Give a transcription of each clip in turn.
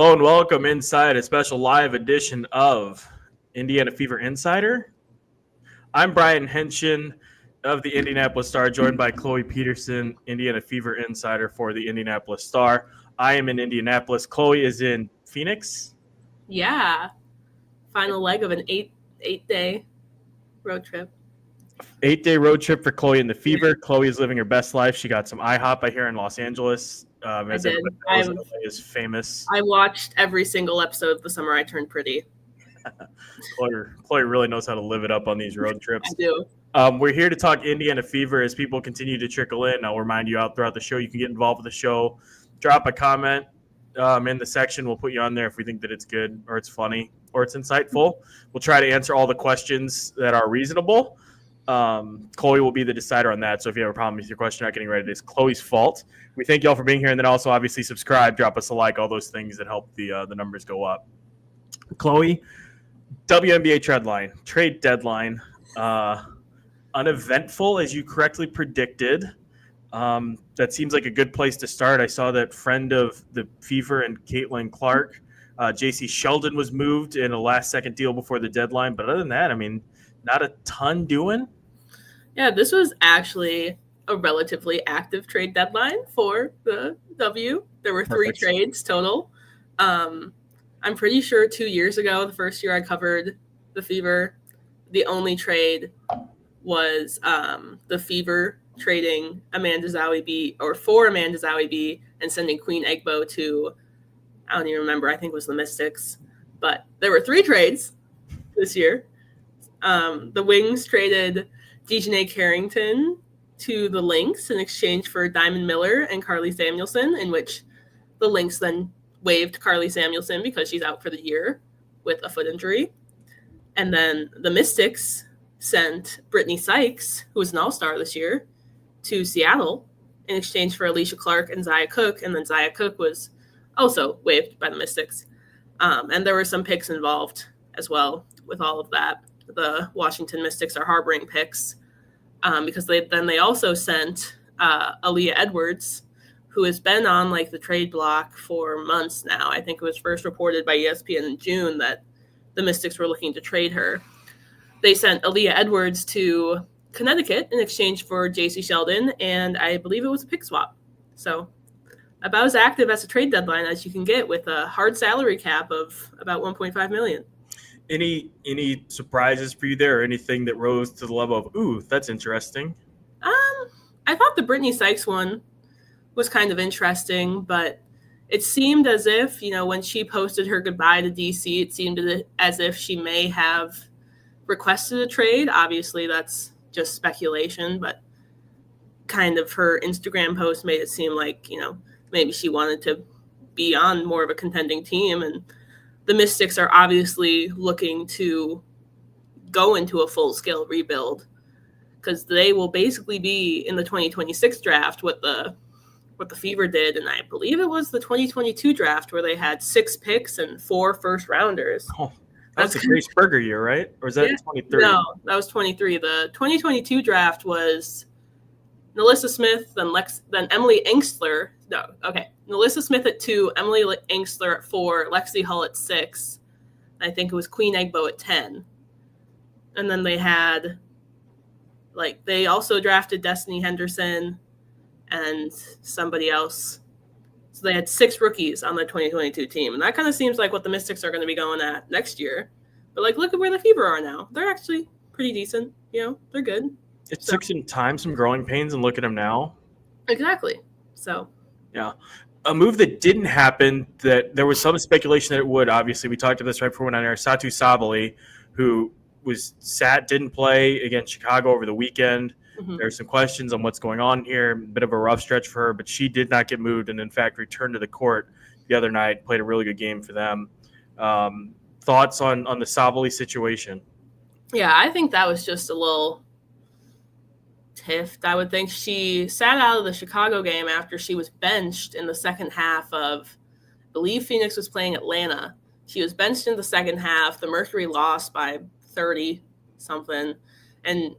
Hello and welcome inside a special live edition of Indiana Fever Insider. I'm Brian Haenchen of the Indianapolis Star, joined by Chloe Peterson, Indiana Fever Insider for the Indianapolis Star. I am in Indianapolis. Chloe is in Phoenix. Yeah. Final leg of an eight-day road trip. 8-day road trip for Chloe in the Fever. Chloe is living her best life. She got some IHOP, I hear, in Los Angeles. As everybody knows, LA is famous. I watched every single episode of The Summer I Turned Pretty. Chloe really knows how to live it up on these road trips. I do. We're here to talk Indiana Fever as people continue to trickle in. I'll remind you out throughout the show, you can get involved with the show. Drop a comment in the section. We'll put you on there if we think that it's good or it's funny or it's insightful. We'll try to answer all the questions that are reasonable. Chloe will be the decider on that. So if you have a problem with your question not getting read, it is Chloe's fault. We thank you all for being here. And then also obviously subscribe, drop us a like, all those things that help the numbers go up. Chloe, WNBA trade deadline, uneventful as you correctly predicted. That seems like a good place to start. I saw that friend of the Fever and Caitlin Clark, JC Sheldon, was moved in a last-second deal before the deadline. But other than that, I mean, not a ton doing. Yeah, this was actually a relatively active trade deadline for the W. There were three trades total. I'm pretty sure 2 years ago, the first year I covered the Fever, the only trade was the Fever trading Amanda Zahui for Amanda Zahui and sending Queen Egbo to, I don't even remember, I think it was the Mystics. But there were three trades this year. The Wings traded Dejanay Carrington to the Lynx in exchange for Diamond Miller and Carly Samuelson, in which the Lynx then waived Carly Samuelson because she's out for the year with a foot injury. And then the Mystics sent Brittany Sykes, who was an all-star this year, to Seattle in exchange for Alicia Clark and Zaya Cook. And then Zaya Cook was also waived by the Mystics. And there were some picks involved as well with all of that. The Washington Mystics are harboring picks because they also sent Aaliyah Edwards, who has been on like the trade block for months now. I think it was first reported by ESPN in June that the Mystics were looking to trade her. They sent Aaliyah Edwards to Connecticut in exchange for JC Sheldon, and I believe it was a pick swap. So about as active as a trade deadline as you can get with a hard salary cap of about $1.5 million. Any surprises for you there, or anything that rose to the level of, ooh, that's interesting? I thought the Brittany Sykes one was kind of interesting, but it seemed as if, when she posted her goodbye to DC, it seemed as if she may have requested a trade. Obviously, that's just speculation, but kind of her Instagram post made it seem like, maybe she wanted to be on more of a contending team. And the Mystics are obviously looking to go into a full-scale rebuild because they will basically be in the 2026 draft what the Fever did, and I believe it was the 2022 draft where they had 6 picks and 4 first-rounders. Oh, that's a Grace Berger year, right? Or is that 23? No, that was 23. The 2022 draft was Nalissa Smith, then Emily Engstler. No, okay. Nalissa Smith at 2, Emily Engstler at 4, Lexi Hull at 6. I think it was Queen Egbo at 10. And then they had, they also drafted Destiny Henderson and somebody else. So they had 6 rookies on the 2022 team. And that kind of seems like what the Mystics are going to be going at next year. But, look at where the Fever are now. They're actually pretty decent. They're good. It took some time, some growing pains, and look at them now. Exactly. So. Yeah. A move that didn't happen, that there was some speculation that it would, obviously. We talked about this right before we went on air. Satu Sabally, who didn't play against Chicago over the weekend. Mm-hmm. There's some questions on what's going on here. A bit of a rough stretch for her, but she did not get moved and, in fact, returned to the court the other night, played a really good game for them. Thoughts on the Sabally situation? Yeah, I think that was just a little tiffed. I would think she sat out of the Chicago game after she was benched in the second half of, I believe Phoenix was playing Atlanta. She was benched in the second half. The Mercury lost by 30-something. And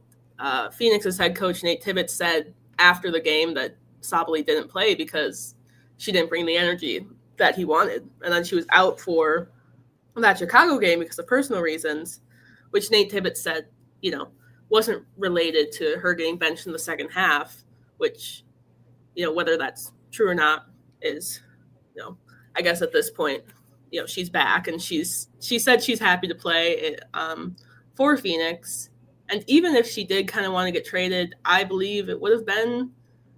Phoenix's head coach, Nate Tibbetts, said after the game that Sabally didn't play because she didn't bring the energy that he wanted. And then she was out for that Chicago game because of personal reasons, which Nate Tibbetts said, wasn't related to her getting benched in the second half, which, whether that's true or not is, I guess at this point, she's back and she said she's happy to play for Phoenix. And even if she did kind of want to get traded, I believe it would have been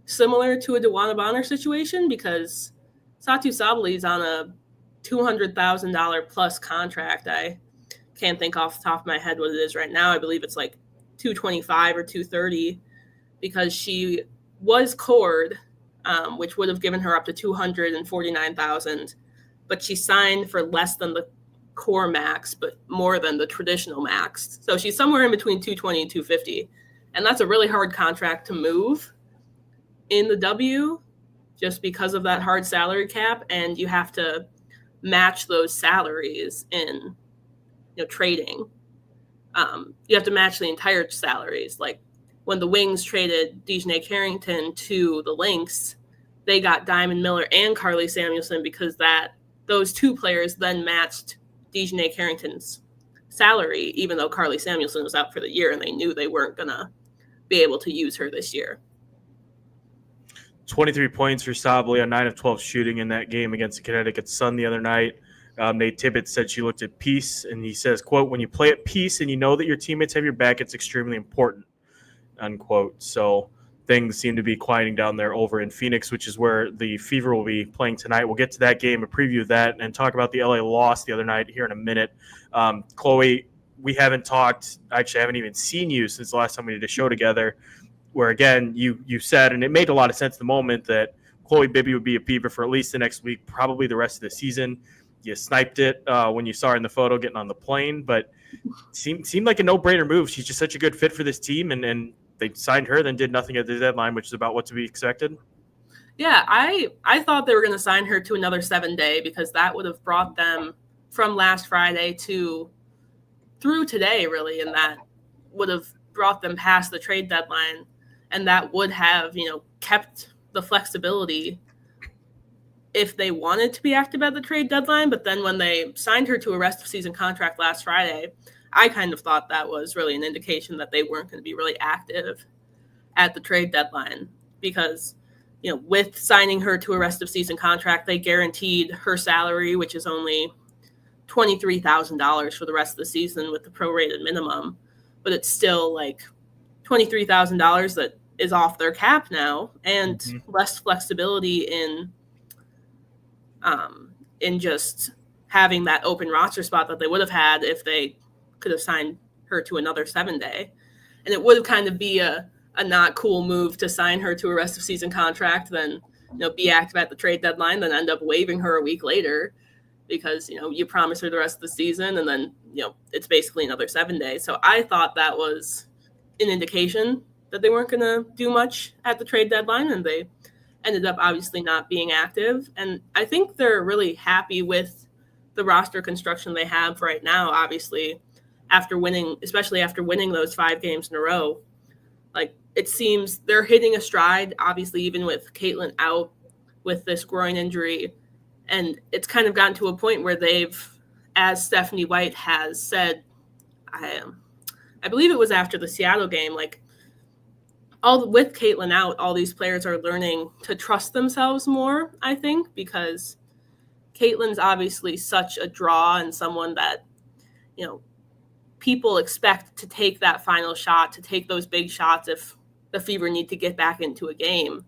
similar to a DeWanna Bonner situation because Satu Sabally is on a $200,000 plus contract. I can't think off the top of my head what it is right now. I believe it's like $225 or $230 because she was cored, which would have given her up to $249,000, but she signed for less than the core max, but more than the traditional max. So she's somewhere in between $220 and $250, and that's a really hard contract to move in the W, just because of that hard salary cap, and you have to match those salaries in trading. You have to match the entire salaries. Like when the Wings traded Dejanay Carrington to the Lynx, they got Diamond Miller and Carly Samuelson because those two players then matched Dejanay Carrington's salary, even though Carly Samuelson was out for the year and they knew they weren't going to be able to use her this year. 23 points for Sabally on 9 of 12 shooting in that game against the Connecticut Sun the other night. Nate Tibbetts said she looked at peace, and he says, quote, "When you play at peace and you know that your teammates have your back, it's extremely important," unquote. So things seem to be quieting down there over in Phoenix, which is where the Fever will be playing tonight. We'll get to that game, a preview of that, and talk about the LA loss the other night here in a minute. Chloe, we haven't talked – actually, I haven't even seen you since the last time we did a show together, where, again, you said, and it made a lot of sense in the moment, that Chloe Bibby would be a Fever for at least the next week, probably the rest of the season. You sniped it when you saw her in the photo getting on the plane, but seemed like a no-brainer move. She's just such a good fit for this team, and they signed her, then did nothing at the deadline, which is about what to be expected. Yeah, I thought they were going to sign her to another 7-day because that would have brought them from last Friday through today, really, and that would have brought them past the trade deadline, and that would have, kept the flexibility if they wanted to be active at the trade deadline. But then when they signed her to a rest of season contract last Friday, I kind of thought that was really an indication that they weren't going to be really active at the trade deadline because, with signing her to a rest of season contract, they guaranteed her salary, which is only $23,000 for the rest of the season with the prorated minimum, but it's still like $23,000 that is off their cap now, and less flexibility in just having that open roster spot that they would have had if they could have signed her to another 7-day. And it would have kind of be a not cool move to sign her to a rest of season contract, then, be active at the trade deadline, then end up waiving her a week later because, you promise her the rest of the season and then, it's basically another 7 days. So I thought that was an indication that they weren't going to do much at the trade deadline, and they ended up obviously not being active. And I think they're really happy with the roster construction they have right now, obviously, especially after winning those 5 games in a row. Like, it seems they're hitting a stride, obviously, even with Caitlin out with this groin injury. And it's kind of gotten to a point where they've, as Stephanie White has said, I believe it was after the Seattle game, like, with Caitlin out, all these players are learning to trust themselves more, I think, because Caitlin's obviously such a draw and someone that, people expect to take that final shot, to take those big shots if the Fever need to get back into a game.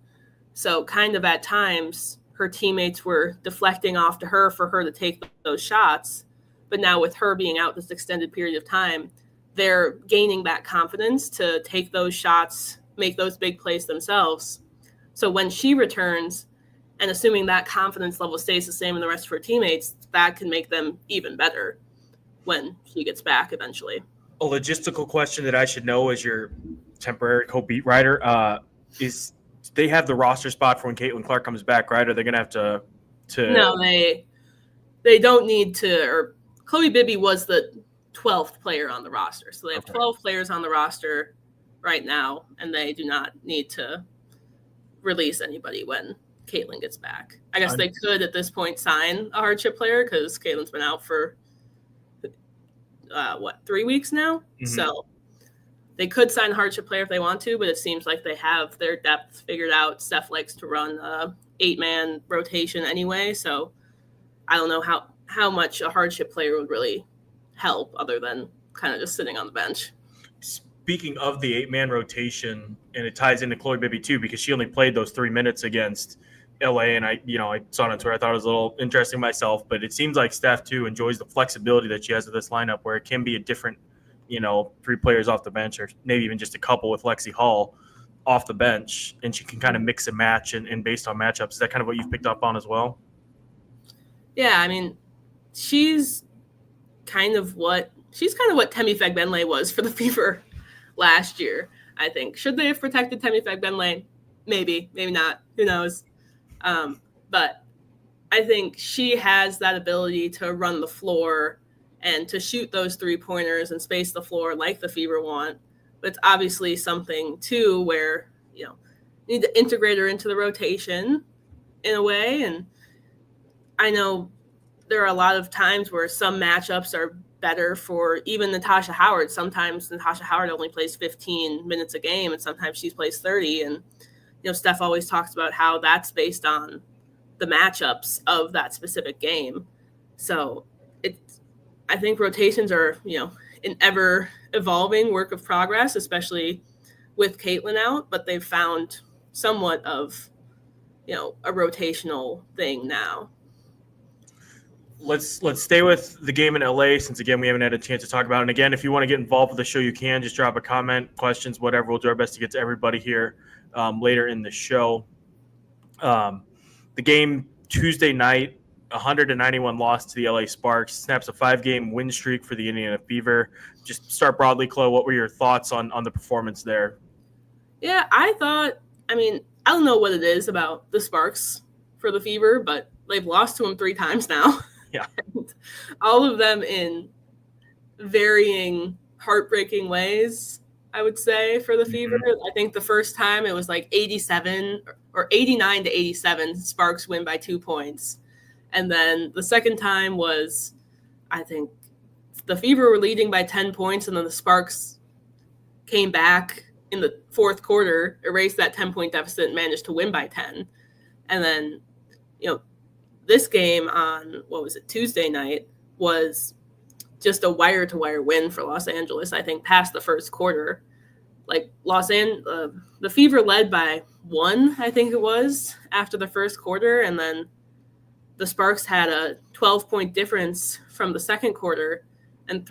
So kind of at times, her teammates were deflecting off to her for her to take those shots. But now with her being out this extended period of time, they're gaining that confidence to take those shots, make those big plays themselves. So when she returns, and assuming that confidence level stays the same in the rest of her teammates, that can make them even better when she gets back eventually. A logistical question that I should know as your temporary co-beat writer is they have the roster spot for when Caitlin Clark comes back, right? Are they going to have to No, they don't need to. Or Chloe Bibby was the 12th player on the roster. So they have 12 players on the roster right now, and they do not need to release anybody when Caitlin gets back. I guess they could at this point sign a hardship player because Caitlin's been out for 3 weeks now. Mm-hmm. So they could sign a hardship player if they want to, but it seems like they have their depth figured out. Steph likes to run a 8-man rotation anyway, so I don't know how much a hardship player would really help other than kind of just sitting on the bench. Speaking of the 8-man rotation, and it ties into Chloe Bibby too, because she only played those 3 minutes against LA, and I saw it on Twitter. I thought it was a little interesting myself, but it seems like Steph too enjoys the flexibility that she has with this lineup, where it can be a different, 3 players off the bench, or maybe even just a couple with Lexi Hall off the bench, and she can kind of mix and match and based on matchups. Is that kind of what you've picked up on as well? Yeah, I mean, she's kind of what Temi Fagbenle was for the Fever last year, I think. Should they have protected Temi Fagbenle? Maybe not. Who knows? But I think she has that ability to run the floor and to shoot those 3-pointers and space the floor like the Fever want. But it's obviously something, too, where, you need to integrate her into the rotation in a way. And I know there are a lot of times where some matchups are better for even Natasha Howard. Sometimes Natasha Howard only plays 15 minutes a game, and sometimes she plays 30. And, Steph always talks about how that's based on the matchups of that specific game. So I think rotations are, an ever evolving work of progress, especially with Caitlin out, but they've found somewhat of, a rotational thing now. Let's stay with the game in LA, since again we haven't had a chance to talk about it. And again, if you want to get involved with the show, you can just drop a comment, questions, whatever. We'll do our best to get to everybody here later in the show. The game Tuesday night, 191 loss to the LA Sparks, snaps a 5-game win streak for the Indiana Fever. Just start broadly, Chloe. What were your thoughts on the performance there? Yeah, I don't know what it is about the Sparks for the Fever, but they've lost to them 3 times now. Yeah. All of them in varying, heartbreaking ways, I would say, for the Fever. I think the first time it was like 87 or 89 to 87, Sparks win by 2 points. And then the second time was, I think, the Fever were leading by 10 points, and then the Sparks came back in the fourth quarter, erased that 10-point deficit, and managed to win by 10. And then, this game on, Tuesday night was just a wire-to-wire win for Los Angeles, I think, past the first quarter. Like, the Fever led by 1, I think it was, after the first quarter, and then the Sparks had a 12-point difference from the second quarter and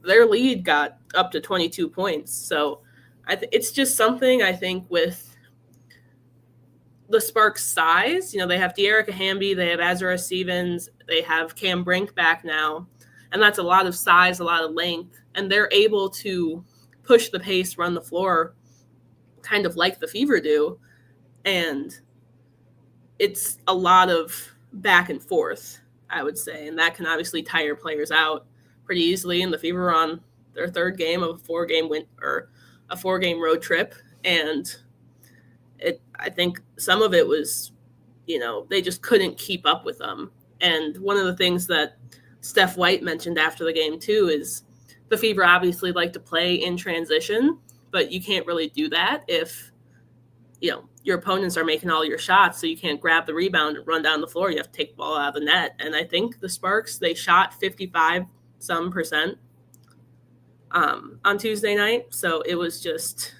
their lead got up to 22 points. So it's just something, I think, with the Sparks' size. They have De'Erica Hamby, they have Azura Stevens, they have Cam Brink back now, and that's a lot of size, a lot of length, and they're able to push the pace, run the floor, kind of like the Fever do, and it's a lot of back and forth, I would say, and that can obviously tire players out pretty easily. And the Fever were on their 3rd game of a 4-game win or a 4-game road trip, and I think some of it was, they just couldn't keep up with them. And one of the things that Steph White mentioned after the game too is the Fever obviously like to play in transition, but you can't really do that if, your opponents are making all your shots, so you can't grab the rebound and run down the floor. You have to take the ball out of the net. And I think the Sparks, they shot 55% on Tuesday night. So it was just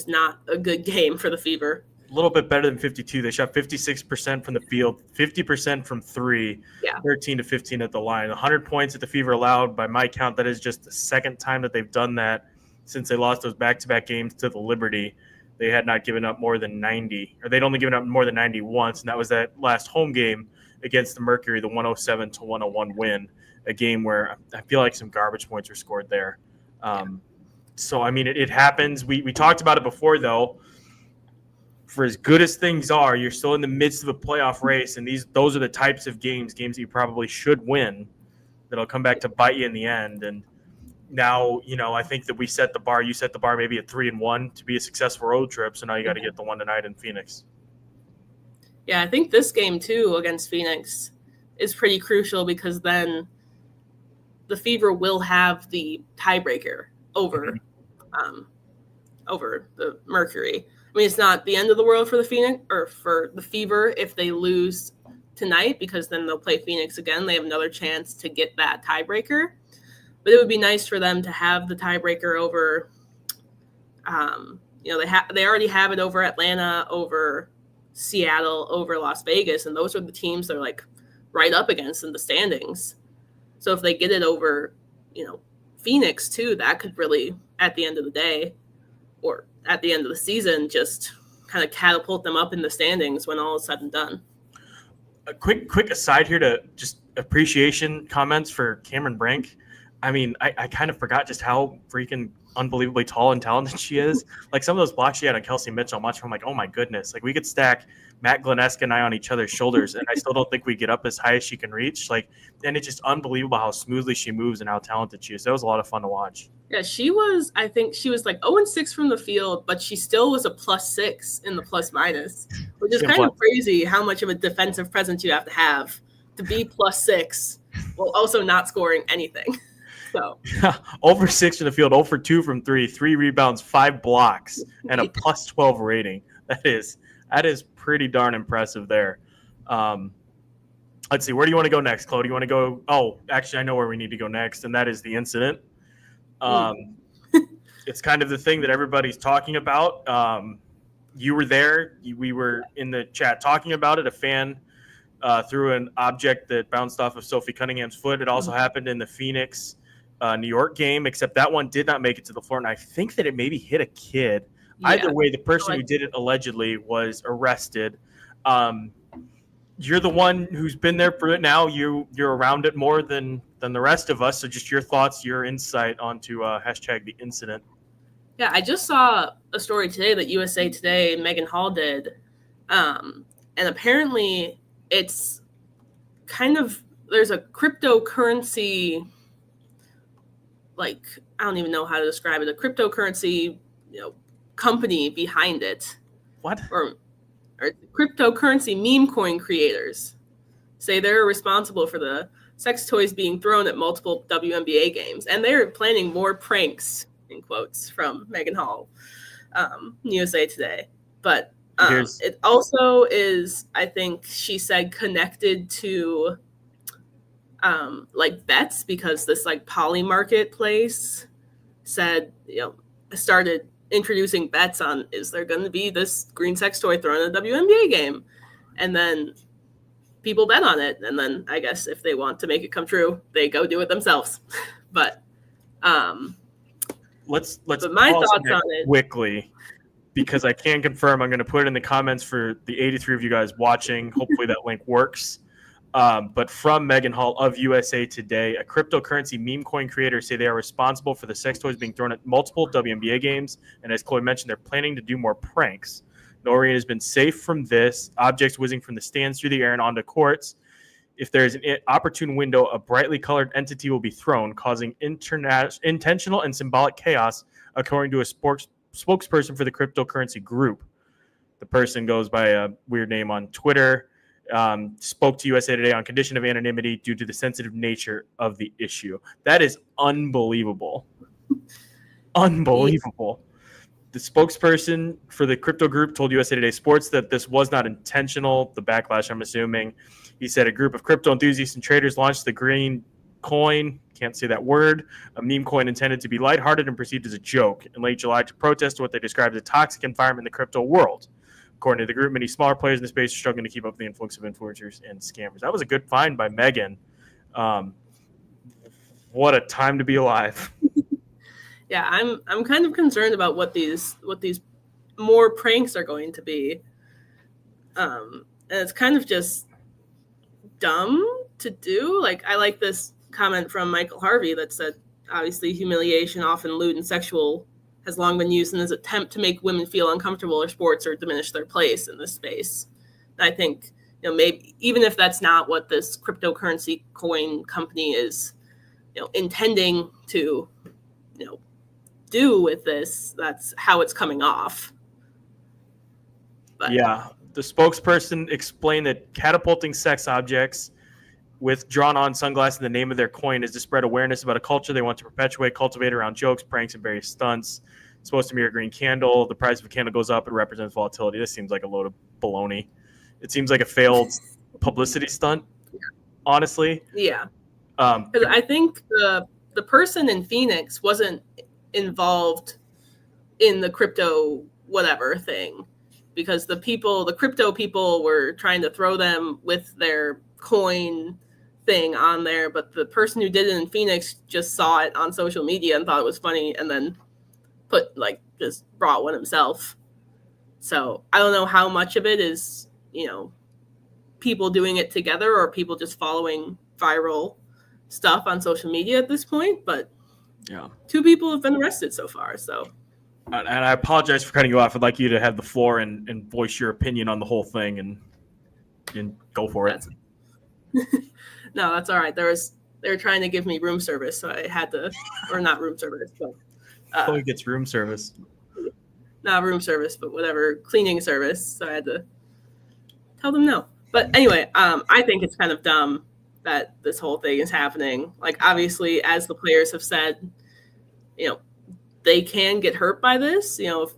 not a good game for the Fever. A little bit better than 52. They shot 56% from the field, 50% from 3, 13 to 15 at the line. 100 points that the Fever allowed. By my count, that is just the second time that they've done that since they lost those back-to-back games to the Liberty. They had not given up more than 90, or they'd only given up more than 90 once, and that was that last home game against the Mercury, the 107-101 win, a game where I feel like some garbage points were scored there. So, it happens. We talked about it before, though. For as good as things are, you're still in the midst of a playoff race, and those are the types of games that you probably should win that'll come back to bite you in the end. And now, I think that we set the bar. You set the bar maybe at 3-1 to be a successful road trip. So now you got to get the one tonight in Phoenix. Yeah, I think this game too against Phoenix is pretty crucial because then the Fever will have the tiebreaker over over the Mercury. I mean, it's not the end of the world for the Phoenix or for the Fever if they lose tonight, because then they'll play Phoenix again. They have another chance to get that tiebreaker. But it would be nice for them to have the tiebreaker over. They already have it over Atlanta, over Seattle, over Las Vegas, and those are the teams they're like right up against in the standings. So if they get it over, Phoenix too, that could really, at the end of the day, or at the end of the season, just kind of catapult them up in the standings when all is said and done. A quick aside here to just appreciation comments for Cameron Brink. I mean, I kind of forgot just how freaking unbelievably tall and talented she is. Like some of those blocks she had on Kelsey Mitchell, I'm like, oh my goodness. Like we could stack Matt Gleneska and I on each other's shoulders, and I still don't think we get up as high as she can reach. Like, and it's just unbelievable how smoothly she moves and how talented she is. That was a lot of fun to watch. Yeah, I think she was like 0-6 from the field, but she still was a +6 in the plus minus, which is kind of crazy how much of a defensive presence you have to be +6 while also not scoring anything. So 0-6 in the field, 0-2 from 3, 3 rebounds, 5 blocks, and a +12 rating. That is pretty darn impressive there. Let's see, where do you want to go next, Chloe? Do you want to go? Oh, actually, I know where we need to go next, and that is the incident. It's kind of the thing that everybody's talking about. You were there. We were in the chat talking about it. A fan threw an object that bounced off of Sophie Cunningham's foot. It also happened in the Phoenix, New York game, except that one did not make it to the floor. And I think that it maybe hit a kid. Yeah. Either way, the person who did it allegedly was arrested. You're the one who's been there for it now. You're around it more than the rest of us. So just your thoughts, your insight onto hashtag the incident. Yeah, I just saw a story today that USA Today, Megan Hall did. And apparently it's kind of, there's a cryptocurrency, like, I don't even know how to describe it, a cryptocurrency, company behind it. What? Or cryptocurrency meme coin creators say they're responsible for the sex toys being thrown at multiple WNBA games. And they're planning more pranks, in quotes, from Megan Hall, USA Today. But it also is, I think she said, connected to like bets, because this like poly marketplace said, started introducing bets on, is there going to be this green sex toy thrown at a WNBA game? And then people bet on it. And then I guess if they want to make it come true, they go do it themselves. But let's my thoughts on it quickly, because I can confirm, I'm going to put it in the comments for the 83 of you guys watching. Hopefully that link works. But from Megan Hall of USA Today, a cryptocurrency meme coin creator say they are responsible for the sex toys being thrown at multiple WNBA games. And as Chloe mentioned, they're planning to do more pranks. Noreen has been safe from this. Objects whizzing from the stands through the air and onto courts. If there's an opportune window, a brightly colored entity will be thrown, causing intentional and symbolic chaos, according to a spokesperson for the cryptocurrency group. The person goes by a weird name on Twitter. Spoke to USA Today on condition of anonymity due to the sensitive nature of the issue. That is unbelievable. Unbelievable. The spokesperson for the crypto group told USA Today Sports that this was not intentional. The backlash, I'm assuming. He said a group of crypto enthusiasts and traders launched the green coin, can't say that word, a meme coin intended to be lighthearted and perceived as a joke in late July to protest what they described as a toxic environment in the crypto world. According to the group, many smaller players in the space are struggling to keep up with the influx of influencers and scammers. That was a good find by Megan. What a time to be alive. Yeah, I'm kind of concerned about what these more pranks are going to be. And it's kind of just dumb to do. Like, I like this comment from Michael Harvey that said, obviously humiliation, often lewd and sexual, has long been used in an attempt to make women feel uncomfortable in sports or diminish their place in this space. And I think, maybe even if that's not what this cryptocurrency coin company is, intending to do with this. That's how it's coming off. But. Yeah, the spokesperson explained that catapulting sex objects with drawn-on sunglasses in the name of their coin is to spread awareness about a culture they want to perpetuate, cultivate around jokes, pranks, and various stunts. It's supposed to mirror a green candle. The price of a candle goes up. It represents volatility. This seems like a load of baloney. It seems like a failed publicity stunt, honestly. Yeah. Because I think the person in Phoenix wasn't involved in the crypto whatever thing, because the crypto people were trying to throw them with their coin thing on there, but the person who did it in Phoenix just saw it on social media and thought it was funny and then just brought one himself. So I don't know how much of it is, people doing it together or people just following viral stuff on social media at this point, but yeah, 2 people have been arrested so far. So, and I apologize for cutting you off. I'd like you to have the floor and voice your opinion on the whole thing and go for it. No, that's all right. They were trying to give me room service, so I had to, or not room service, but Chloe gets room service. Not room service, but whatever, cleaning service. So I had to tell them no. But anyway, I think it's kind of dumb that this whole thing is happening. Like, obviously, as the players have said, they can get hurt by this, if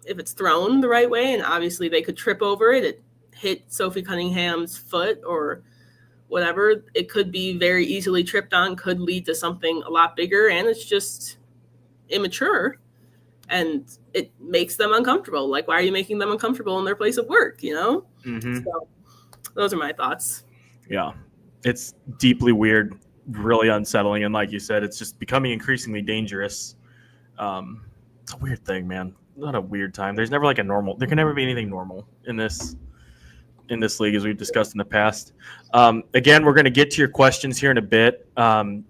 it's thrown the right way, and obviously they could trip over it. It hit Sophie Cunningham's foot or whatever. It could be very easily tripped on, could lead to something a lot bigger, and it's just immature, and it makes them uncomfortable. Like, why are you making them uncomfortable in their place of work, Mm-hmm. So those are my thoughts. Yeah, it's deeply weird, really unsettling, and like you said, it's just becoming increasingly dangerous. It's a weird thing, man. Not a weird time. There's never like a normal. There can never be anything normal in this league, as we've discussed in the past. Again, we're going to get to your questions here in a bit.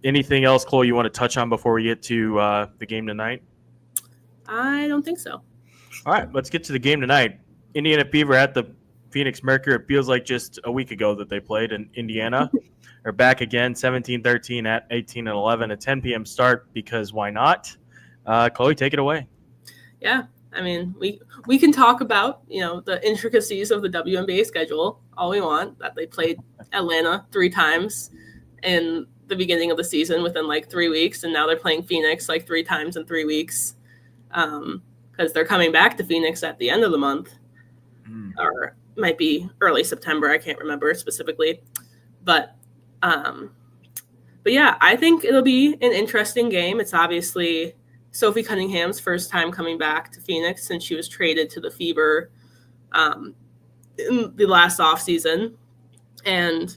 Anything else, Chloe, you want to touch on before we get to the game tonight? I don't think so. All right, let's get to the game tonight. Indiana Fever at the Phoenix Mercury. It feels like just a week ago that they played in Indiana. They're back again, 17-13 at 18-11, a 10 p.m. start, because why not? Chloe, take it away. Yeah, I mean, we can talk about, the intricacies of the WNBA schedule all we want, that they played Atlanta 3 times in the beginning of the season within 3 weeks, and now they're playing Phoenix 3 times in 3 weeks, because they're coming back to Phoenix at the end of the month, or might be early September. I can't remember specifically, but yeah, I think it'll be an interesting game. It's obviously Sophie Cunningham's first time coming back to Phoenix since she was traded to the Fever in the last offseason. And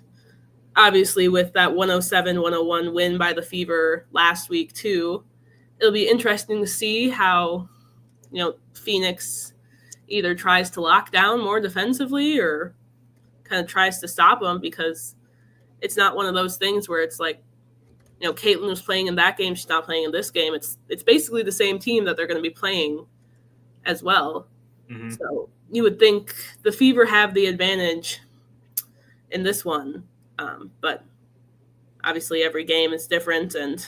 obviously with that 107-101 win by the Fever last week too, it'll be interesting to see how, Phoenix either tries to lock down more defensively or kind of tries to stop them, because it's not one of those things where it's like, Caitlin was playing in that game, she's not playing in this game. It's basically the same team that they're going to be playing as well. Mm-hmm. So you would think the Fever have the advantage in this one. But obviously every game is different, and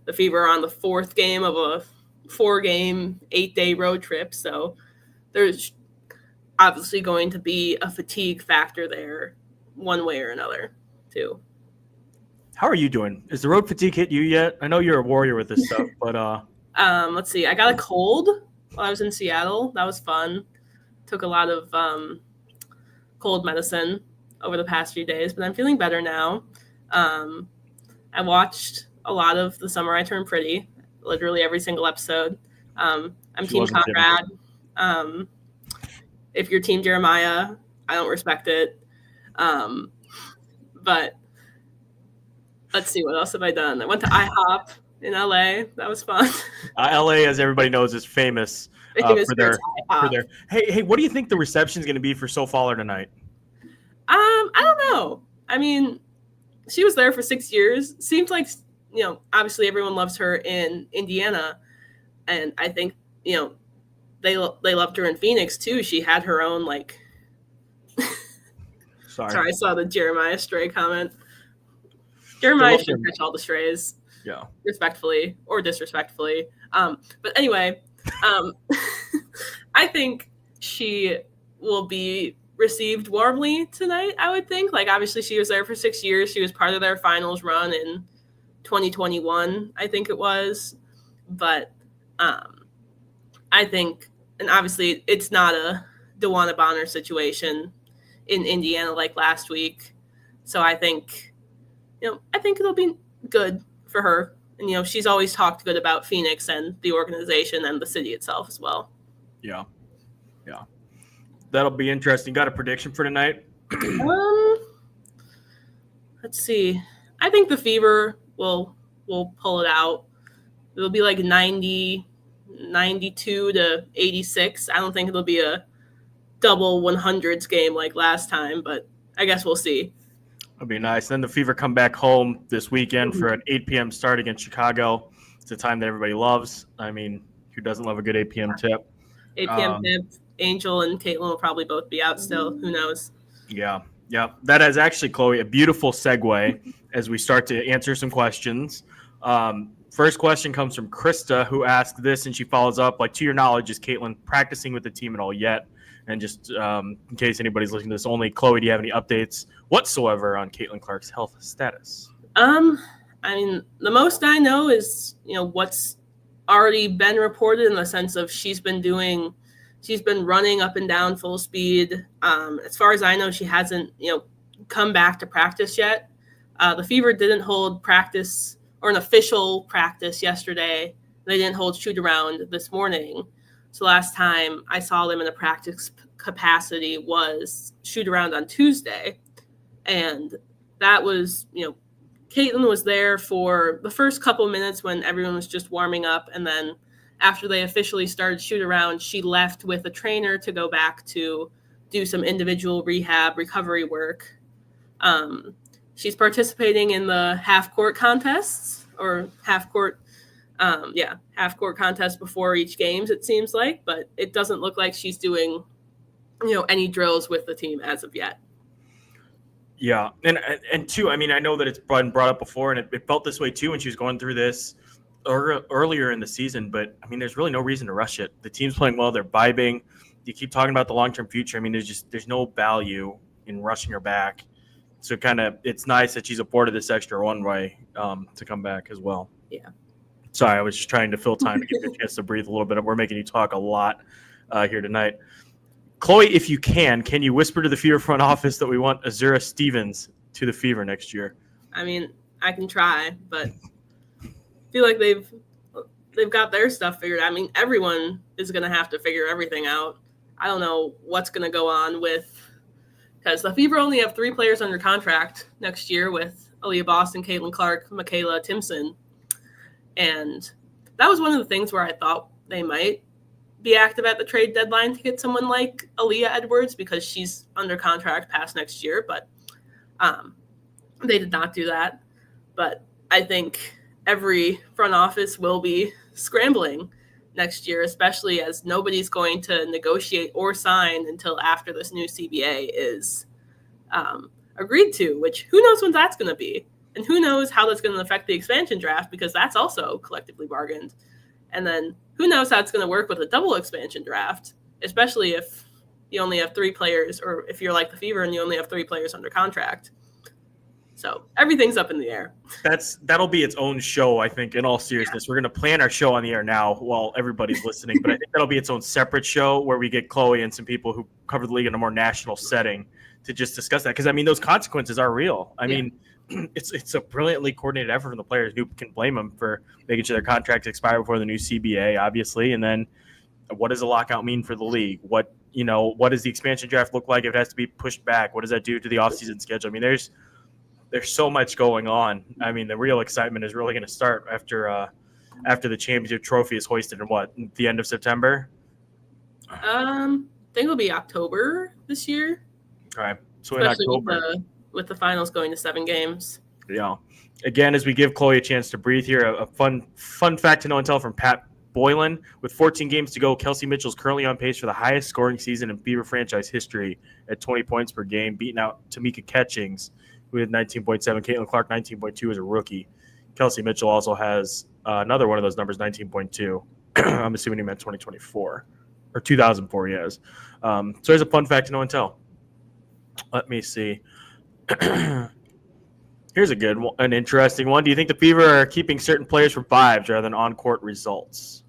the Fever are on the 4th game of a 4-game, 8-day road trip. So there's obviously going to be a fatigue factor there one way or another too. How are you doing? Is the road fatigue hit you yet? I know you're a warrior with this stuff, but let's see. I got a cold while I was in Seattle. That was fun. Took a lot of cold medicine over the past few days, but I'm feeling better now. I watched a lot of The Summer I Turned Pretty, literally every single episode. I'm Team Conrad. If you're Team Jeremiah, I don't respect it. But let's see, what else have I done? I went to IHOP in LA. That was fun. LA, as everybody knows, is famous for their. Hey, what do you think the reception is going to be for Sophie tonight? I don't know. I mean, she was there for 6 years. Seems like, obviously everyone loves her in Indiana, and I think they loved her in Phoenix too. She had her own Sorry, I saw the Jeremiah Stray comment. Jeremiah should catch all the strays. Yeah. Respectfully or disrespectfully. But anyway, I think she will be received warmly tonight, I would think. Like, obviously, she was there for 6 years. She was part of their finals run in 2021, I think it was. But I think, and obviously, it's not a DeWanna Bonner situation in Indiana like last week. So I think, I think it'll be good for her. And, she's always talked good about Phoenix and the organization and the city itself as well. Yeah. Yeah. That'll be interesting. Got a prediction for tonight? Let's see. I think the Fever will pull it out. It'll be like 92 to 86. I don't think it'll be a double 100s game like last time, but I guess we'll see. It'll be nice. Then the Fever come back home this weekend for an 8 p.m. start against Chicago. It's a time that everybody loves. I mean, who doesn't love a good 8 p.m. tip? 8 p.m. tip. Angel and Caitlin will probably both be out still. Who knows? Yeah. That is actually, Chloe, a beautiful segue as we start to answer some questions. First question comes from Krista, who asked this, and she follows up, like, to your knowledge, is Caitlin practicing with the team at all yet? And just in case anybody's listening to this only, Chloe, do you have any updates whatsoever on Caitlin Clark's health status? I mean, the most I know is, what's already been reported in the sense of she's been running up and down full speed. As far as I know, she hasn't, come back to practice yet. The Fever didn't hold practice or an official practice yesterday. They didn't hold shoot around this morning. So last time I saw them in a practice capacity was shoot around on Tuesday. And that was, Caitlin was there for the first couple minutes when everyone was just warming up. And then after they officially started shoot around, she left with a trainer to go back to do some individual rehab recovery work. She's participating in the half-court contests or half-court contests before each games, it seems like, but it doesn't look like she's doing, any drills with the team as of yet. Yeah. And two, I mean, I know that it's been brought up before, and it felt this way too when she was going through this earlier in the season, but I mean, there's really no reason to rush it. The team's playing well. They're vibing. You keep talking about the long-term future. I mean, there's no value in rushing her back. So it's nice that she's afforded this extra runway to come back as well. Yeah. Sorry, I was just trying to fill time to give you a chance to breathe a little bit. We're making you talk a lot here tonight. Chloe, if you can you whisper to the Fever front office that we want Azura Stevens to the Fever next year? I mean, I can try, but I feel like they've got their stuff figured out. I mean, everyone is going to have to figure everything out. I don't know what's going to go on because the Fever only have 3 players under contract next year with Aaliyah Boston, Caitlin Clark, Michaela Timpson. And that was one of the things where I thought they might be active at the trade deadline to get someone like Aaliyah Edwards because she's under contract past next year. But they did not do that. But I think every front office will be scrambling next year, especially as nobody's going to negotiate or sign until after this new CBA is agreed to, which who knows when that's going to be. And who knows how that's going to affect the expansion draft because that's also collectively bargained. And then who knows how it's going to work with a double expansion draft, especially if you only have 3 players or if you're like the Fever and you only have 3 players under contract. So everything's up in the air. That'll be its own show, I think, in all seriousness. Yeah. We're going to plan our show on the air now while everybody's listening, but I think that'll be its own separate show where we get Chloe and some people who cover the league in a more national setting to just discuss that. Because, I mean, those consequences are real. I mean, it's a brilliantly coordinated effort from the players. Who can blame them for making sure their contracts expire before the new CBA, obviously? And then what does a lockout mean for the league? What does the expansion draft look like if it has to be pushed back? What does that do to the offseason schedule? I mean, there's so much going on. I mean, the real excitement is really going to start after the championship trophy is hoisted in the end of September? I think it'll be October this year. All right. So especially in October. With the finals going to 7 games. Yeah. Again, as we give Chloe a chance to breathe here, a fun fact to know and tell from Pat Boylan. With 14 games to go, Kelsey Mitchell is currently on pace for the highest scoring season in Fever franchise history at 20 points per game, beating out Tamika Catchings with 19.7. Caitlin Clark, 19.2 as a rookie. Kelsey Mitchell also has another one of those numbers, 19.2. I'm assuming he meant 2024 or 2004, he has. So there's a fun fact to know and tell. Let me see. Here's a good one, an interesting one. Do you think the Fever are keeping certain players for vibes rather than on-court results?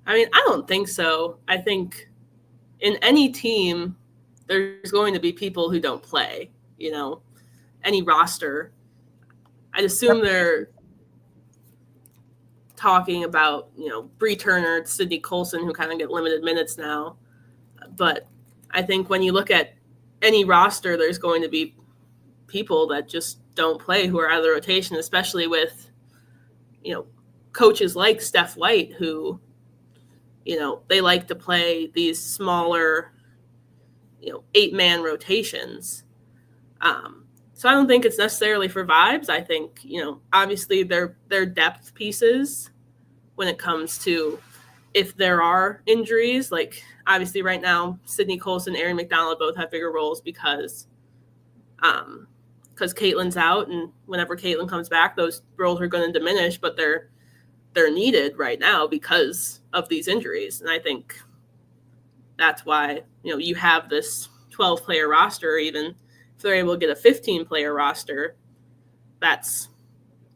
I mean, I don't think so. I think in any team, there's going to be people who don't play, any roster. I'd assume they're talking about, Bree Turner, Sydney Colson, who kind of get limited minutes now. But I think when you look at any roster, there's going to be people that just don't play who are out of the rotation, especially with, coaches like Steph White, who, they like to play these smaller, 8-man rotations. So I don't think it's necessarily for vibes. I think, obviously they're depth pieces when it comes to if there are injuries. Like, obviously right now, Sydney Colson, Erin McDonald both have bigger roles because Caitlin's out, and whenever Caitlin comes back, those roles are going to diminish, but they're needed right now because of these injuries. And I think that's why, you have this 12-player roster. Even if they're able to get a 15-player roster, that's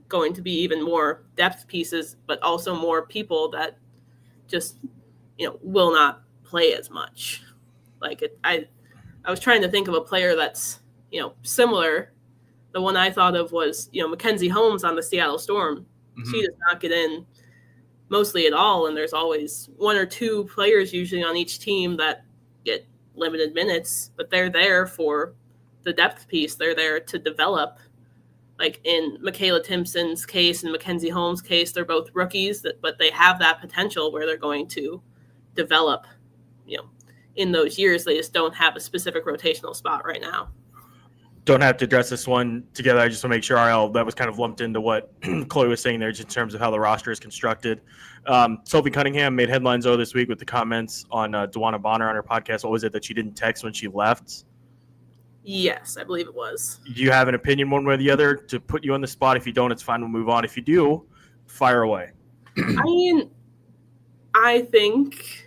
going to be even more depth pieces, but also more people that just, will not play as much. Like I was trying to think of a player that's, similar. The one I thought of was, Mackenzie Holmes on the Seattle Storm. Mm-hmm. She does not get in mostly at all, and there's always one or two players usually on each team that get limited minutes, but they're there for the depth piece. They're there to develop. Like in Michaela Timpson's case and Mackenzie Holmes' case, they're both rookies, but they have that potential where they're going to develop, in those years. They just don't have a specific rotational spot right now. Don't have to address this one together. I just want to make sure that was kind of lumped into what Chloe was saying there, just in terms of how the roster is constructed. Sophie Cunningham made headlines this week with the comments on DeWanna Bonner on her podcast. What was it that she didn't text when she left? Yes, I believe it was. Do you have an opinion one way or the other to put you on the spot? If you don't, it's fine. We'll move on. If you do, fire away. I mean, I think,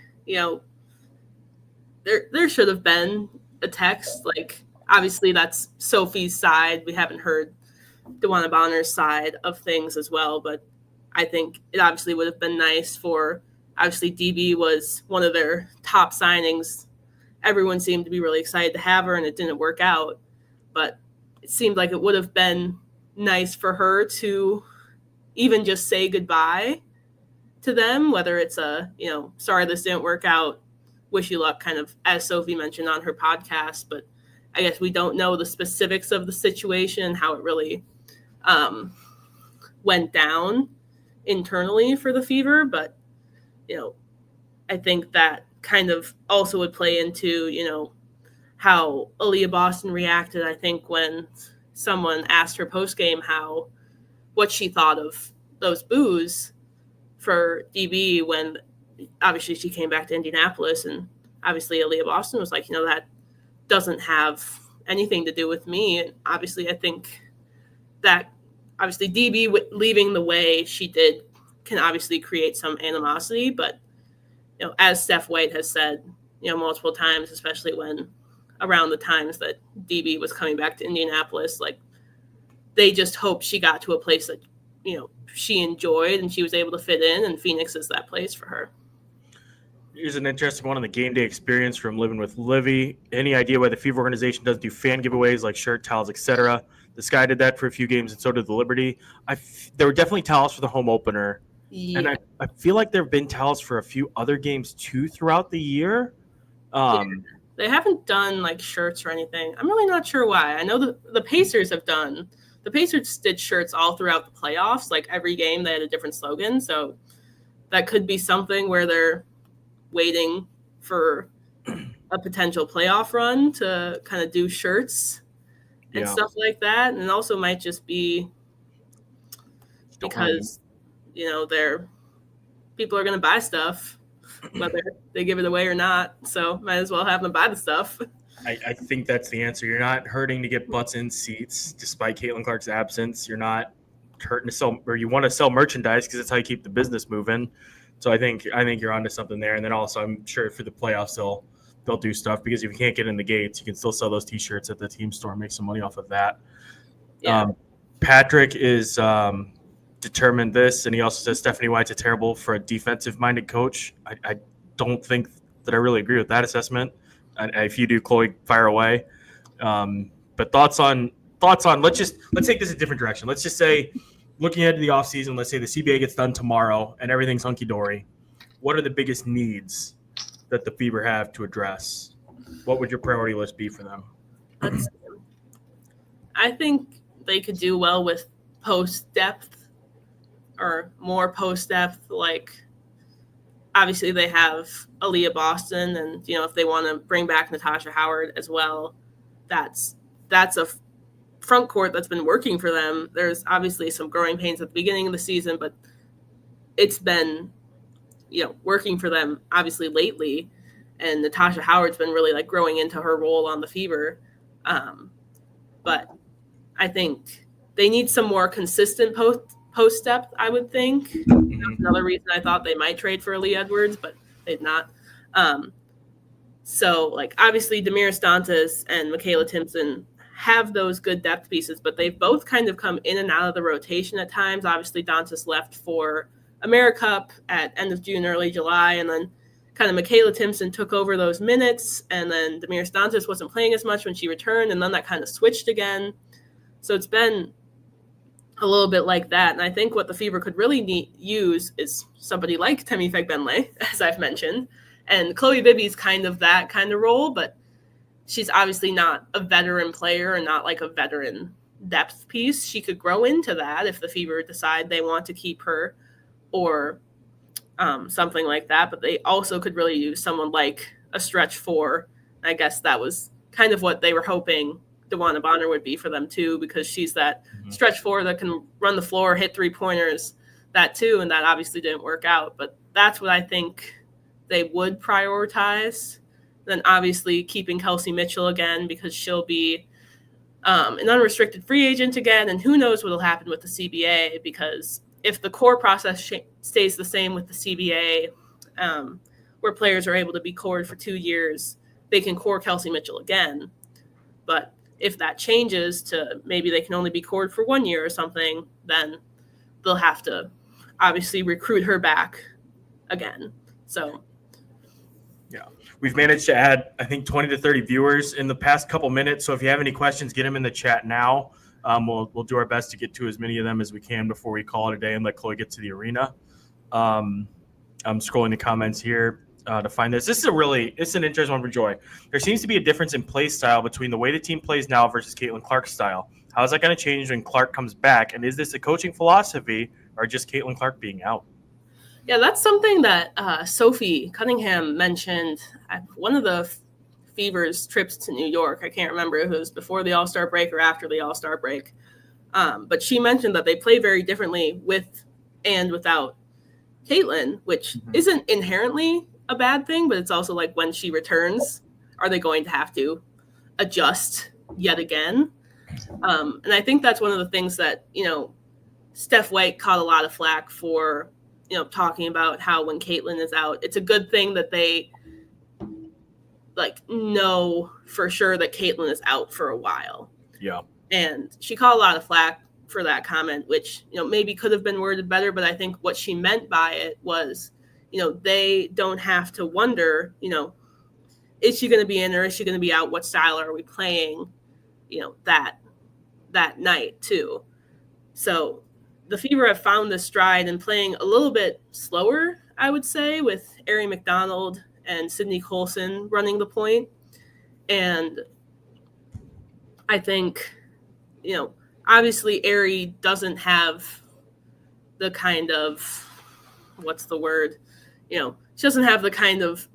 there should have been a text. Like, obviously that's Sophie's side. We haven't heard DeWanna Bonner's side of things as well, but I think it obviously would have been nice for, obviously DB was one of their top signings. Everyone seemed to be really excited to have her, and it didn't work out. But it seemed like it would have been nice for her to even just say goodbye to them, whether it's sorry this didn't work out, wish you luck, kind of as Sophie mentioned on her podcast. But I guess we don't know the specifics of the situation and how it really went down internally for the Fever. But, I think that kind of also would play into, how Aaliyah Boston reacted, I think, when someone asked her post-game what she thought of those boos for DB when obviously she came back to Indianapolis. And obviously Aaliyah Boston was like, that doesn't have anything to do with me. And obviously I think that obviously DB leaving the way she did can obviously create some animosity, but as Steph White has said, multiple times, especially when around the times that DB was coming back to Indianapolis, like they just hoped she got to a place that, she enjoyed and she was able to fit in, and Phoenix is that place for her. Here's an interesting one on the game day experience from Living with Livy. Any idea why the Fever organization doesn't do fan giveaways like shirt, towels, etc.? The Sky did that for a few games, and so did the Liberty. There were definitely towels for the home opener. Yeah. And I feel like there have been towels for a few other games too throughout the year. They haven't done like shirts or anything. I'm really not sure why. I know the Pacers have done. The Pacers did shirts all throughout the playoffs. Like every game they had a different slogan. So that could be something where they're waiting for a potential playoff run to kind of do shirts and stuff like that. And it also might just be because people are going to buy stuff, whether they give it away or not. So might as well have them buy the stuff. I think that's the answer. You're not hurting to get butts in seats despite Caitlin Clark's absence. You're not hurting to sell, or you want to sell merchandise because that's how you keep the business moving. So I think you're onto something there. And then also, I'm sure for the playoffs they'll do stuff, because if you can't get in the gates, you can still sell those T-shirts at the team store and make some money off of that. Yeah. Patrick is determined this, and he also says Stephanie White's a terrible for a defensive-minded coach. I don't think that I really agree with that assessment. If you do, Chloe, fire away. But thoughts on let's take this a different direction. Let's just say, looking ahead to the offseason, let's say the CBA gets done tomorrow and everything's hunky-dory. What are the biggest needs that the Fever have to address? What would your priority list be for them? I think they could do well with post depth, or more post depth. Like, obviously they have Aaliyah Boston, and if they want to bring back Natasha Howard as well, that's a front court that's been working for them. There's obviously some growing pains at the beginning of the season, but it's been working for them obviously lately, and Natasha Howard's been really like growing into her role on the Fever. But I think they need some more consistent post depth, I would think. That's another reason I thought they might trade for Lee Edwards, but they'd not. So, like, obviously Damiris Dantas and Michaela Timpson have those good depth pieces, but they've both kind of come in and out of the rotation at times. Obviously, Dantas left for AmeriCup at end of June, early July, and then kind of Michaela Timpson took over those minutes, and then Damiris Dantas wasn't playing as much when she returned, and then that kind of switched again. So it's been a little bit like that, and I think what the Fever could really use is somebody like Temi Fegbenle, as I've mentioned, and Chloe Bibby's kind of that kind of role, but she's obviously not a veteran player and not like a veteran depth piece. She could grow into that if the Fever decide they want to keep her, or something like that. But they also could really use someone like a stretch four. I guess that was kind of what they were hoping DeWanna Bonner would be for them too, because she's that stretch four that can run the floor, hit 3-pointers, that too, and that obviously didn't work out. But that's what I think they would prioritize. Then obviously keeping Kelsey Mitchell again, because she'll be an unrestricted free agent again, and who knows what will happen with the CBA, because if the core process stays the same with the CBA, where players are able to be cored for 2 years, they can core Kelsey Mitchell again. But if that changes to maybe they can only be cored for 1 year or something, then they'll have to obviously recruit her back again. So, yeah, we've managed to add, I think, 20 to 30 viewers in the past couple minutes. So if you have any questions, get them in the chat now. We'll do our best to get to as many of them as we can before we call it a day and let Chloe get to the arena. I'm scrolling the comments here to find this. It's an interesting one for Joy. There seems to be a difference in play style between the way the team plays now versus Caitlin Clark's style. How is that going to change when Clark comes back? And is this a coaching philosophy or just Caitlin Clark being out? Yeah, that's something that Sophie Cunningham mentioned at one of the Fever's trips to New York. I can't remember if it was before the All-Star break or after the All-Star break. But she mentioned that they play very differently with and without Caitlin, which isn't inherently a bad thing, but it's also like when she returns, are they going to have to adjust yet again? And I think that's one of the things that, Steph White caught a lot of flack for, talking about how when Caitlin is out, it's a good thing that they know for sure that Caitlin is out for a while. Yeah. And she caught a lot of flack for that comment, which, maybe could have been worded better, but I think what she meant by it was, they don't have to wonder, is she going to be in or is she going to be out? What style are we playing, that night too? So the Fever have found this stride in playing a little bit slower, I would say, with Ari McDonald and Sydney Colson running the point. And I think, obviously Ari doesn't have the kind of, she doesn't have the kind of,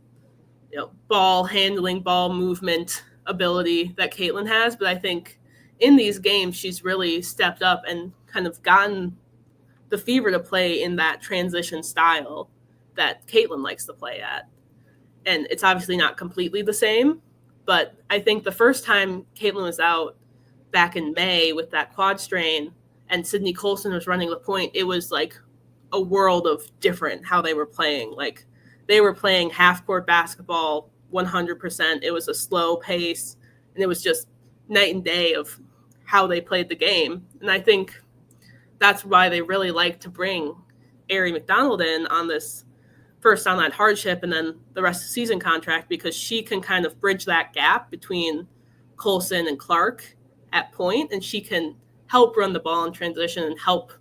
ball handling, ball movement ability that Caitlin has. But I think in these games, she's really stepped up and kind of gotten the Fever to play in that transition style that Caitlin likes to play at. And it's obviously not completely the same, But I think the first time Caitlin was out back in May with that quad strain and Sydney Colson was running the point, it was like a world of different how they were playing. Like they were playing half-court basketball 100%. It was a slow pace, and it was just night and day of how they played the game. And I think that's why they really like to bring Aari McDonald in on this first on that hardship and then the rest of the season contract, because she can kind of bridge that gap between Colson and Clark at point, and she can help run the ball in transition and help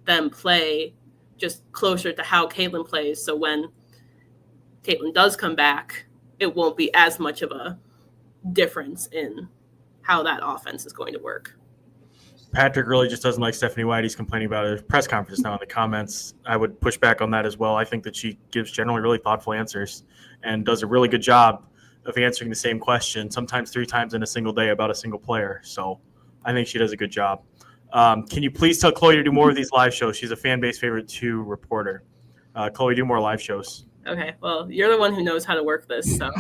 them play just closer to how Caitlin plays. So when Caitlin does come back, it won't be as much of a difference in how that offense is going to work. Patrick really just doesn't like Stephanie White. He's complaining about her press conference now in the comments. I would push back on that as well. I think that she gives generally really thoughtful answers and does a really good job of answering the same question, sometimes 3 times in a single day about a single player. So I think she does a good job. Can you please tell Chloe to do more of these live shows? She's a fan base favorite 2 reporter. Chloe, do more live shows. Okay, well, you're the one who knows how to work this, so.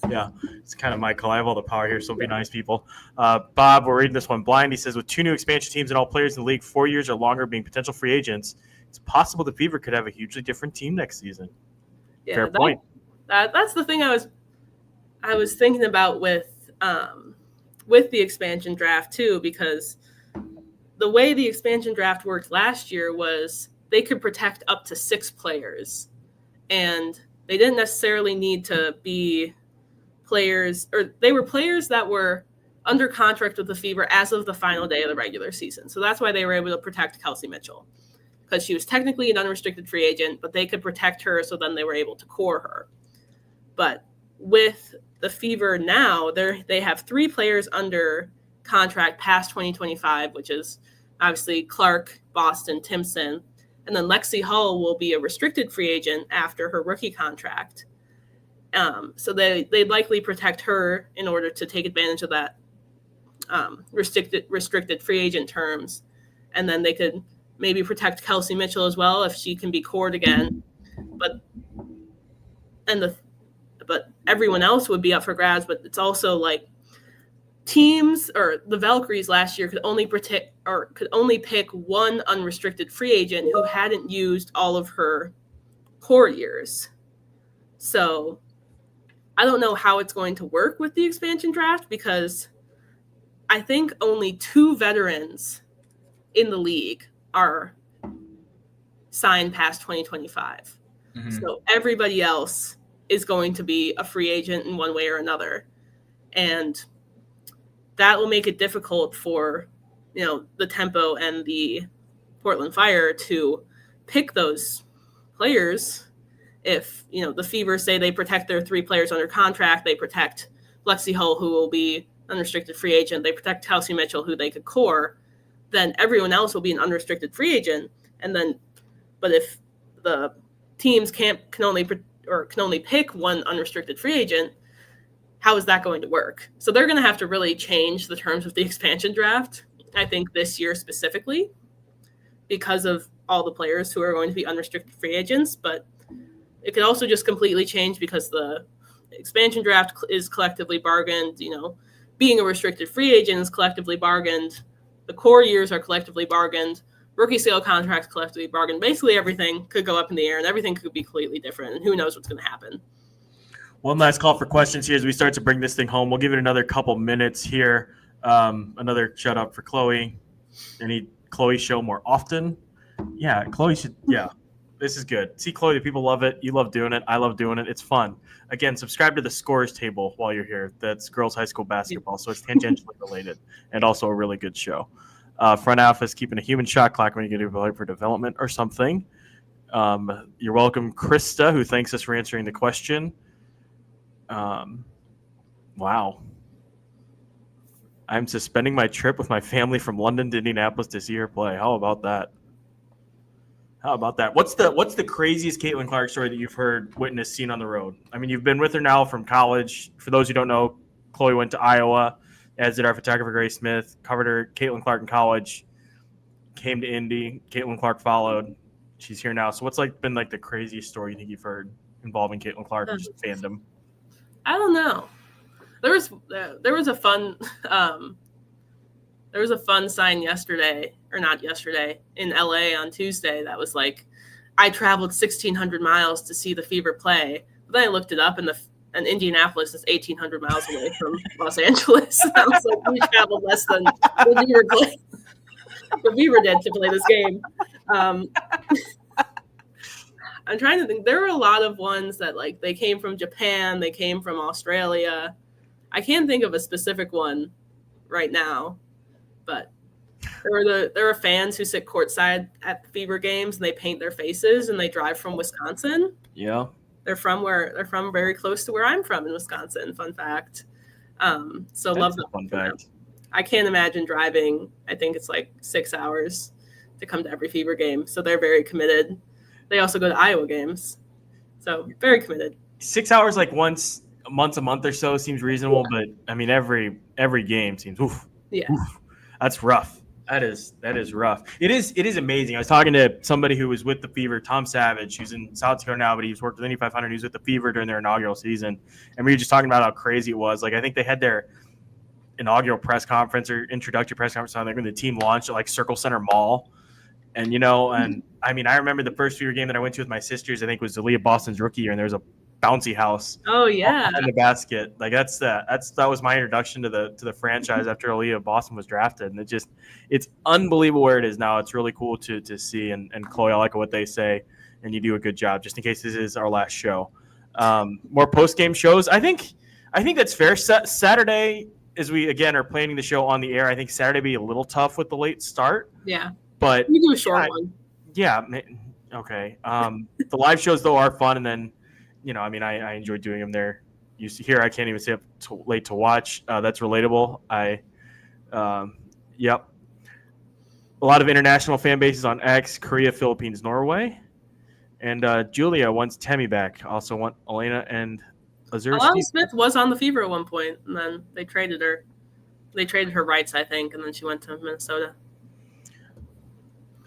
Yeah, it's kind of my call. I have all the power here, so be nice, people. Bob, we're reading this one blind. He says, with 2 new expansion teams and all players in the league 4 years or longer being potential free agents, it's possible the Fever could have a hugely different team next season. Yeah, fair point. That's the thing I was thinking about with the expansion draft too, because the way the expansion draft worked last year was they could protect up to 6 players, and they didn't necessarily need to be players, or they were players that were under contract with the Fever as of the final day of the regular season. So that's why they were able to protect Kelsey Mitchell, because she was technically an unrestricted free agent, but they could protect her, so then they were able to core her. But with the Fever now, they have 3 players under contract past 2025, which is obviously Clark, Boston, Timpson, and then Lexi Hull will be a restricted free agent after her rookie contract. So they'd likely protect her in order to take advantage of that restricted free agent terms. And then they could maybe protect Kelsey Mitchell as well if she can be cored again. But everyone else would be up for grabs. But it's also like teams, or the Valkyries last year could only pick one unrestricted free agent who hadn't used all of her core years. So I don't know how it's going to work with the expansion draft, because I think only 2 veterans in the league are signed past 2025. Mm-hmm. So everybody else is going to be a free agent in one way or another. And that will make it difficult for, the Tempo and the Portland Fire to pick those players. If, the Fever say they protect their 3 players under contract, they protect Lexi Hull, who will be unrestricted free agent, they protect Kelsey Mitchell, who they could core, then everyone else will be an unrestricted free agent. And then, but if the teams can only pick one unrestricted free agent, how is that going to work? So they're going to have to really change the terms of the expansion draft, I think, this year specifically, because of all the players who are going to be unrestricted free agents. But it could also just completely change because the expansion draft is collectively bargained. Being a restricted free agent is collectively bargained. The core years are collectively bargained. Rookie scale contracts collectively bargained. Basically, everything could go up in the air, and everything could be completely different. And who knows what's going to happen? One last call for questions here as we start to bring this thing home. We'll give it another couple minutes here. Another shout out for Chloe. I need Chloe show more often. Yeah, Chloe should. Yeah. This is good. See, Chloe, the people love it. You love doing it. I love doing it. It's fun. Again, subscribe to the Scores Table while you're here. That's girls' high school basketball, so it's tangentially related and also a really good show. Front office, keeping a human shot clock when you get evaluated for development or something. You're welcome, Krista, who thanks us for answering the question. Wow. I'm suspending my trip with my family from London to Indianapolis to see her play. How about that? What's the craziest Caitlin Clark story that you've heard, witnessed, seen on the road? I mean, you've been with her now from college. For those who don't know, Chloe went to Iowa, as did our photographer Grace Smith. Covered her, Caitlin Clark, in college. Came to Indy. Caitlin Clark followed. She's here now. So what's been the craziest story you think you've heard involving Caitlin Clark or just fandom? I don't know. There was a fun sign yesterday, or not yesterday, in LA on Tuesday that was like, I traveled 1,600 miles to see the Fever play. But then I looked it up, and Indianapolis is 1,800 miles away from Los Angeles. And I was like, we traveled less than the Fever played. The Fever did to play this game. I'm trying to think. There were a lot of ones that like they came from Japan, they came from Australia. I can't think of a specific one right now, but there were fans who sit courtside at Fever games and they paint their faces and they drive from Wisconsin. Yeah, they're from very close to where I'm from in Wisconsin. Fun fact. So love that fun fact. I can't imagine driving. I think it's like 6 hours to come to every Fever game. So they're very committed. They also go to Iowa games. So very committed. 6 hours like once a month or so seems reasonable, but I mean every game seems oof. Yeah. Oof, that's rough. That is rough. It is amazing. I was talking to somebody who was with the Fever, Tom Savage, who's in South Dakota now, but he's worked with Indy 500. He was with the Fever during their inaugural season, and we were just talking about how crazy it was. Like I think they had their inaugural press conference or introductory press conference on like when the team launched at like Circle Center Mall. And, I mean, I remember the first Fever game that I went to with my sisters, I think was Aaliyah Boston's rookie year, and there was a bouncy house. Oh, yeah. In the basket. Like that was my introduction to the franchise after Aaliyah Boston was drafted. And it's unbelievable where it is now. It's really cool to see. And Chloe, I like what they say, and you do a good job, just in case this is our last show. More post-game shows. I think that's fair. Saturday, as we, again, are planning the show on the air, I think Saturday be a little tough with the late start. Yeah. But you do a short one. Yeah. Okay. The live shows though are fun, and then, I enjoy doing them there. You see here, I can't even stay up late to watch. That's relatable. Yep. A lot of international fan bases on X, Korea, Philippines, Norway, and Julia wants Temi back. Also want Elena and Azura. Alana Smith was on the Fever at one point, and then they traded her. They traded her rights, I think, and then she went to Minnesota.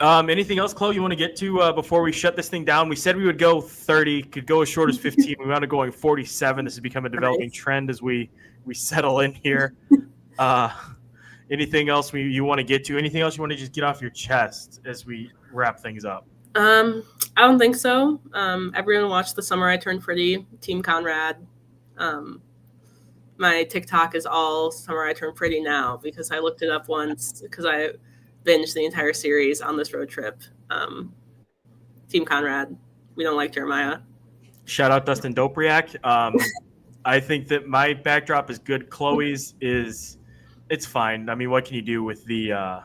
Anything else, Chloe, you want to get to before we shut this thing down? We said we would go 30, could go as short as 15. We wound up going 47. This has become a developing trend as we settle in here. Anything else you want to get to? Anything else you want to just get off your chest as we wrap things up? I don't think so. Everyone watched The Summer I Turned Pretty, Team Conrad. My TikTok is all Summer I Turned Pretty now because I looked it up once because I binged the entire series on this road trip. Team Conrad. We don't like Jeremiah. Shout out Dustin Dopriak. I think that my backdrop is good. Chloe's it's fine. I mean, what can you do with the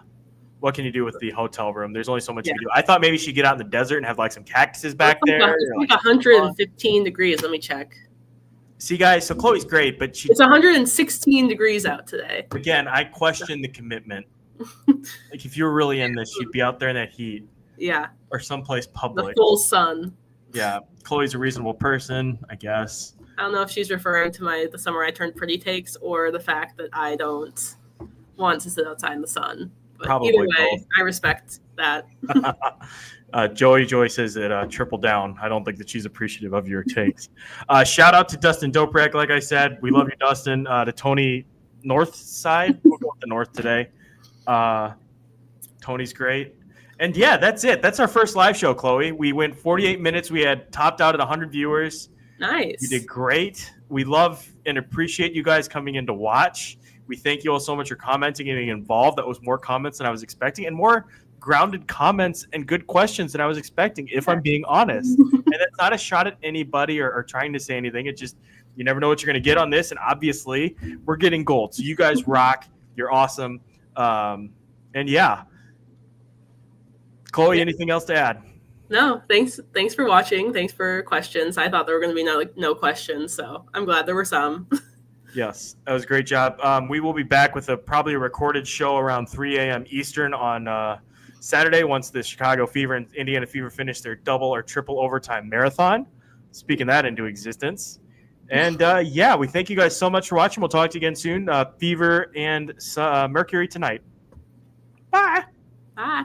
hotel room? There's only so much you can do. I thought maybe she'd get out in the desert and have like some cactuses back there. It's like 115 degrees. Let me check. See, guys, so Chloe's great, but it's 116 degrees out today. Again, I question the commitment. Like if you were really in this, you'd be out there in that heat. Yeah. Or someplace public. The full sun. Yeah. Chloe's a reasonable person, I guess. I don't know if she's referring to the Summer I Turned Pretty takes or the fact that I don't want to sit outside in the sun. But probably either way, both. I respect that. Joey says that triple down. I don't think that she's appreciative of your takes. Shout out to Dustin Doprek. Like I said, we love you, Dustin. To Tony Northside. We'll go with the North today. Tony's great. And yeah, that's it. That's our first live show, Chloe. We went 48 minutes. We had topped out at 100 viewers. Nice. You did great. We love and appreciate you guys coming in to watch. We thank you all so much for commenting and getting involved. That was more comments than I was expecting and more grounded comments and good questions than I was expecting, if I'm being honest. And that's not a shot at anybody or trying to say anything. It just, you never know what you're going to get on this. And obviously, we're getting gold. So you guys rock. You're awesome. And yeah. Chloe, anything else to add? No, thanks for watching. Thanks for questions. I thought there were going to be no questions, so I'm glad there were some. Yes, that was a great job. We will be back with probably a recorded show around 3 a.m. Eastern on Saturday once the Chicago Fever and Indiana Fever finish their double or triple overtime marathon. Speaking that into existence. And yeah, we thank you guys so much for watching. We'll talk to you again soon. Fever and Mercury tonight. Bye. Bye.